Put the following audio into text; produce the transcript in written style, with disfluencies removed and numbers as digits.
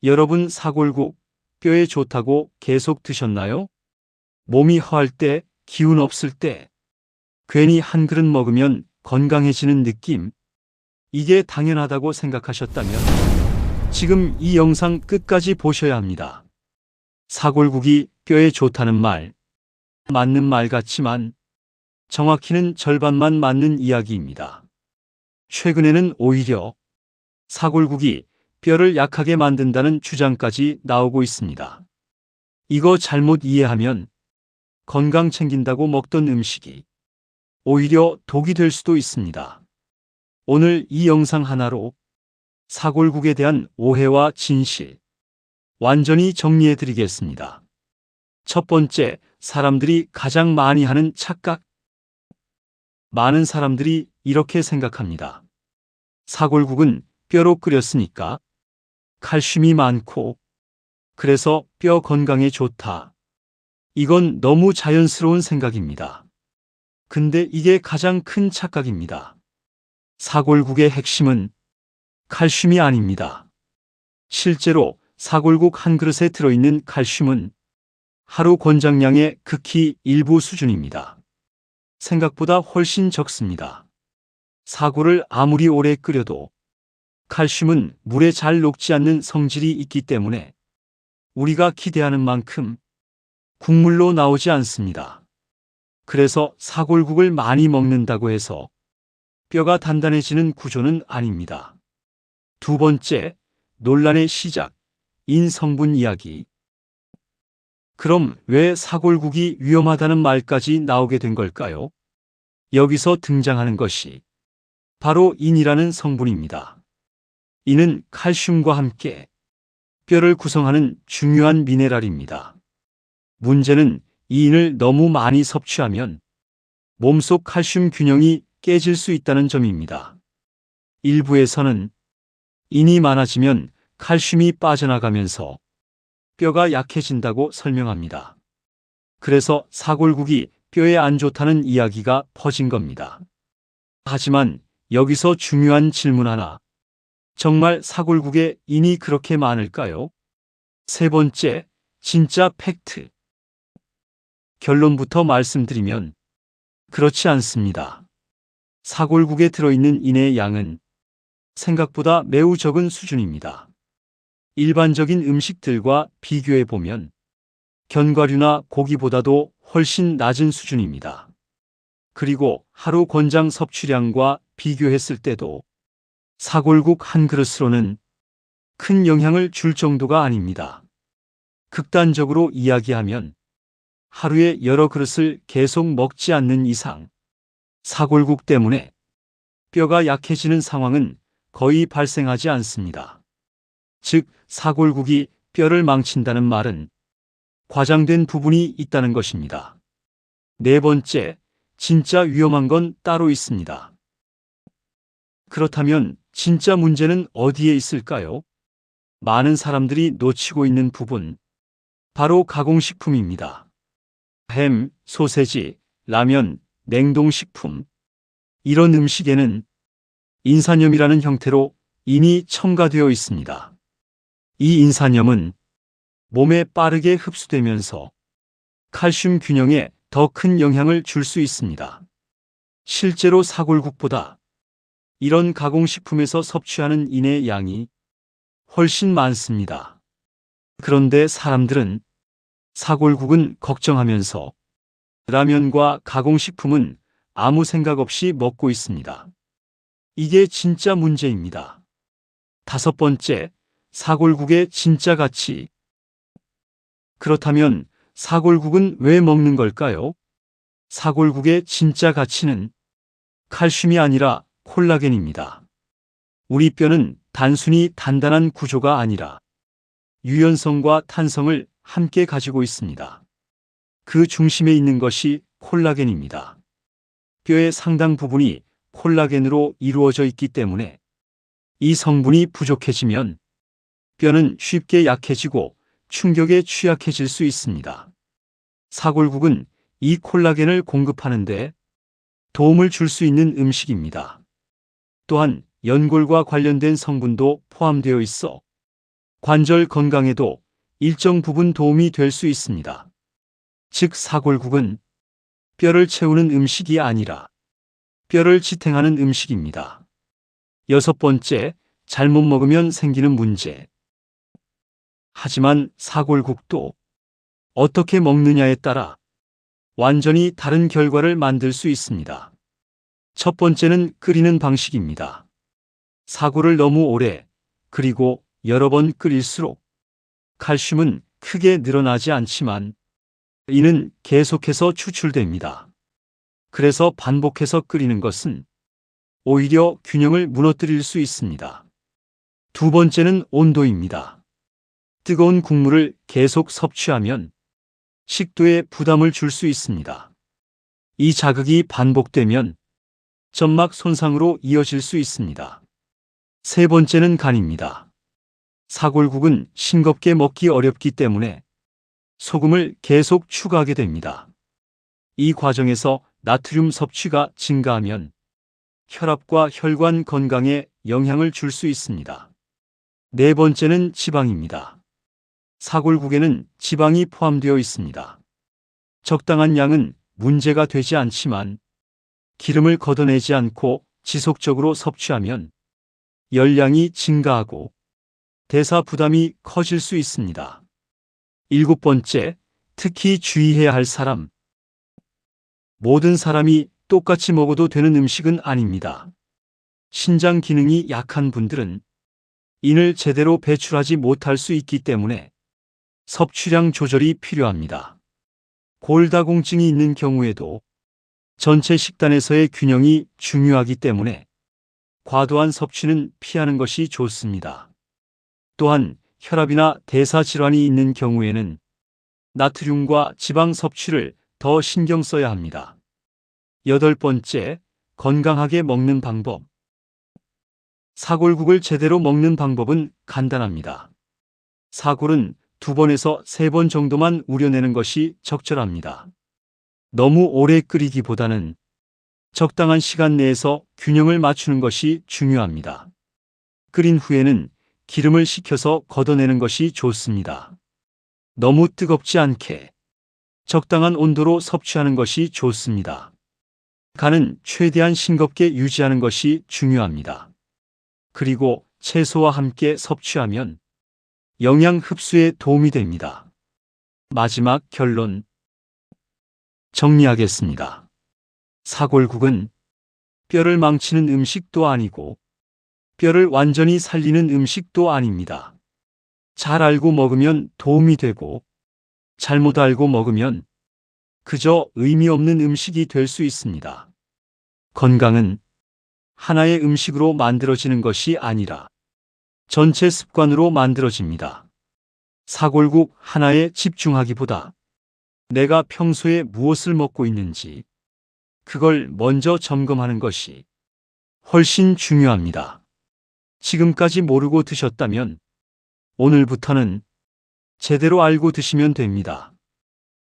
여러분 사골국 뼈에 좋다고 계속 드셨나요? 몸이 허할 때, 기운 없을 때, 괜히 한 그릇 먹으면 건강해지는 느낌. 이게 당연하다고 생각하셨다면 지금 이 영상 끝까지 보셔야 합니다. 사골국이 뼈에 좋다는 말, 맞는 말 같지만 정확히는 절반만 맞는 이야기입니다. 최근에는 오히려 사골국이 뼈를 약하게 만든다는 주장까지 나오고 있습니다. 이거 잘못 이해하면 건강 챙긴다고 먹던 음식이 오히려 독이 될 수도 있습니다. 오늘 이 영상 하나로 사골국에 대한 오해와 진실 완전히 정리해 드리겠습니다. 첫 번째, 사람들이 가장 많이 하는 착각. 많은 사람들이 이렇게 생각합니다. 사골국은 뼈로 끓였으니까 칼슘이 많고 그래서 뼈 건강에 좋다. 이건 너무 자연스러운 생각입니다. 근데 이게 가장 큰 착각입니다. 사골국의 핵심은 칼슘이 아닙니다. 실제로 사골국 한 그릇에 들어있는 칼슘은 하루 권장량의 극히 일부 수준입니다. 생각보다 훨씬 적습니다. 사골을 아무리 오래 끓여도 칼슘은 물에 잘 녹지 않는 성질이 있기 때문에 우리가 기대하는 만큼 국물로 나오지 않습니다. 그래서 사골국을 많이 먹는다고 해서 뼈가 단단해지는 구조는 아닙니다. 두 번째, 논란의 시작, 인성분 이야기. 그럼 왜 사골국이 위험하다는 말까지 나오게 된 걸까요? 여기서 등장하는 것이 바로 인이라는 성분입니다. 인은 칼슘과 함께 뼈를 구성하는 중요한 미네랄입니다. 문제는 이 인을 너무 많이 섭취하면 몸속 칼슘 균형이 깨질 수 있다는 점입니다. 일부에서는 인이 많아지면 칼슘이 빠져나가면서 뼈가 약해진다고 설명합니다. 그래서 사골국이 뼈에 안 좋다는 이야기가 퍼진 겁니다. 하지만 여기서 중요한 질문 하나. 정말 사골국에 인이 그렇게 많을까요? 세 번째, 진짜 팩트. 결론부터 말씀드리면 그렇지 않습니다. 사골국에 들어있는 인의 양은 생각보다 매우 적은 수준입니다. 일반적인 음식들과 비교해 보면 견과류나 고기보다도 훨씬 낮은 수준입니다. 그리고 하루 권장 섭취량과 비교했을 때도 사골국 한 그릇으로는 큰 영향을 줄 정도가 아닙니다. 극단적으로 이야기하면 하루에 여러 그릇을 계속 먹지 않는 이상 사골국 때문에 뼈가 약해지는 상황은 거의 발생하지 않습니다. 즉, 사골국이 뼈를 망친다는 말은 과장된 부분이 있다는 것입니다. 네 번째, 진짜 위험한 건 따로 있습니다. 그렇다면 진짜 문제는 어디에 있을까요? 많은 사람들이 놓치고 있는 부분, 바로 가공식품입니다. 햄, 소세지, 라면, 냉동식품. 이런 음식에는 인산염이라는 형태로 인이 첨가되어 있습니다. 이 인산염은 몸에 빠르게 흡수되면서 칼슘 균형에 더 큰 영향을 줄 수 있습니다. 실제로 사골국보다 이런 가공식품에서 섭취하는 인의 양이 훨씬 많습니다. 그런데 사람들은 사골국은 걱정하면서 라면과 가공식품은 아무 생각 없이 먹고 있습니다. 이게 진짜 문제입니다. 다섯 번째, 사골국의 진짜 가치. 그렇다면 사골국은 왜 먹는 걸까요? 사골국의 진짜 가치는 칼슘이 아니라 콜라겐입니다. 우리 뼈는 단순히 단단한 구조가 아니라 유연성과 탄성을 함께 가지고 있습니다. 그 중심에 있는 것이 콜라겐입니다. 뼈의 상당 부분이 콜라겐으로 이루어져 있기 때문에 이 성분이 부족해지면 뼈는 쉽게 약해지고 충격에 취약해질 수 있습니다. 사골국은 이 콜라겐을 공급하는데 도움을 줄 수 있는 음식입니다. 또한 연골과 관련된 성분도 포함되어 있어 관절 건강에도 일정 부분 도움이 될 수 있습니다. 즉, 사골국은 뼈를 채우는 음식이 아니라 뼈를 지탱하는 음식입니다. 여섯 번째, 잘못 먹으면 생기는 문제. 하지만 사골국도 어떻게 먹느냐에 따라 완전히 다른 결과를 만들 수 있습니다. 첫 번째는 끓이는 방식입니다. 사골을 너무 오래 그리고 여러 번 끓일수록 칼슘은 크게 늘어나지 않지만 이는 계속해서 추출됩니다. 그래서 반복해서 끓이는 것은 오히려 균형을 무너뜨릴 수 있습니다. 두 번째는 온도입니다. 뜨거운 국물을 계속 섭취하면 식도에 부담을 줄 수 있습니다. 이 자극이 반복되면 점막 손상으로 이어질 수 있습니다. 세 번째는 간입니다. 사골국은 싱겁게 먹기 어렵기 때문에 소금을 계속 추가하게 됩니다. 이 과정에서 나트륨 섭취가 증가하면 혈압과 혈관 건강에 영향을 줄 수 있습니다. 네 번째는 지방입니다. 사골국에는 지방이 포함되어 있습니다. 적당한 양은 문제가 되지 않지만 기름을 걷어내지 않고 지속적으로 섭취하면 열량이 증가하고 대사 부담이 커질 수 있습니다. 일곱 번째, 특히 주의해야 할 사람. 모든 사람이 똑같이 먹어도 되는 음식은 아닙니다. 신장 기능이 약한 분들은 인을 제대로 배출하지 못할 수 있기 때문에 섭취량 조절이 필요합니다. 골다공증이 있는 경우에도 전체 식단에서의 균형이 중요하기 때문에 과도한 섭취는 피하는 것이 좋습니다. 또한 혈압이나 대사 질환이 있는 경우에는 나트륨과 지방 섭취를 더 신경 써야 합니다. 여덟 번째, 건강하게 먹는 방법. 사골국을 제대로 먹는 방법은 간단합니다. 사골은 2번에서 3번 정도만 우려내는 것이 적절합니다. 너무 오래 끓이기보다는 적당한 시간 내에서 균형을 맞추는 것이 중요합니다. 끓인 후에는 기름을 식혀서 걷어내는 것이 좋습니다. 너무 뜨겁지 않게 적당한 온도로 섭취하는 것이 좋습니다. 간은 최대한 싱겁게 유지하는 것이 중요합니다. 그리고 채소와 함께 섭취하면 영양 흡수에 도움이 됩니다. 마지막 결론. 정리하겠습니다. 사골국은 뼈를 망치는 음식도 아니고 뼈를 완전히 살리는 음식도 아닙니다. 잘 알고 먹으면 도움이 되고 잘못 알고 먹으면 그저 의미 없는 음식이 될 수 있습니다. 건강은 하나의 음식으로 만들어지는 것이 아니라 전체 습관으로 만들어집니다. 사골국 하나에 집중하기보다 내가 평소에 무엇을 먹고 있는지 그걸 먼저 점검하는 것이 훨씬 중요합니다. 지금까지 모르고 드셨다면 오늘부터는 제대로 알고 드시면 됩니다.